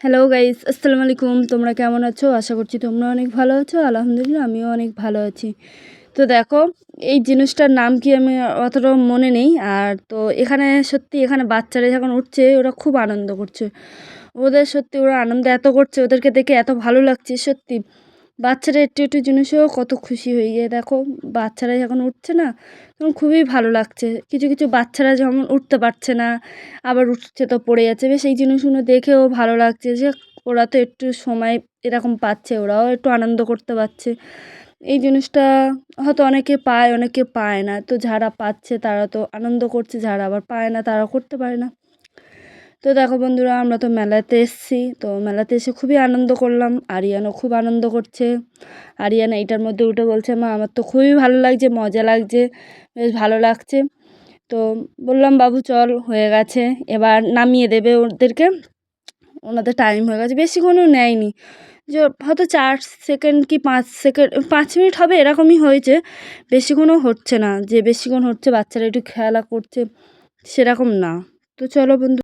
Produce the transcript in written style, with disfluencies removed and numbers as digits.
Hello guys, আসসালামু আলাইকুম। তোমরা কেমন আছো? আশা করছি তোমরা অনেক ভালো আছো। আলহামদুলিল্লাহ আমিও অনেক ভালো আছি। তো দেখো, এই জিনিসটার নাম কি আমি অতটাও মনে নেই। আর তো এখানে সত্যি এখানে বাচ্চারা যখন উঠছে ওরা খুব আনন্দ করছে। ওদের সত্যি ওরা আনন্দ এত করছে, ওদেরকে দেখে এত ভালো লাগছে সত্যি। বাচ্চারা একটু একটু জিনিসেও কত খুশি হয়ে গিয়ে দেখো, বাচ্চারা যখন উঠছে না তখন খুবই ভালো লাগছে। কিছু কিছু বাচ্চারা যেমন উঠতে পারছে না, আবার উঠছে তো পড়ে যাচ্ছে, বেশ এই জিনিসগুলো দেখেও ভালো লাগছে যে ওরা তো একটু সময় এরকম পাচ্ছে, ওরাও একটু আনন্দ করতে পারছে। এই জিনিসটা হয়তো অনেকে পায় অনেকে পায় না, তো যারা পাচ্ছে তারা তো আনন্দ করছে, যারা আবার পায় না তারা করতে পারে না। তো দেখো বন্ধুরা, আমরা তো মেলাতে এসেছি, তো মেলাতে এসে খুবই আনন্দ করলাম। আরিয়ানও খুব আনন্দ করছে। আরিয়ান এইটার মধ্যে উঠে বলছে, মা আমার তো খুবই ভালো লাগছে, মজা লাগছে, বেশ ভালো লাগছে। তো বললাম, বাবু চল, হয়ে গেছে, এবার নামিয়ে দেবে ওদেরকে, ওনাদের টাইম হয়ে গেছে। বেশিক্ষণও নেয়নি, যে হয়তো 4 সেকেন্ড কি 5 সেকেন্ড 5 মিনিট হবে এরকমই হয়েছে, বেশিক্ষণও হচ্ছে না যে বেশিক্ষণ হচ্ছে বাচ্চারা একটু খেলা করছে সেরকম না। তো চলো বন্ধু।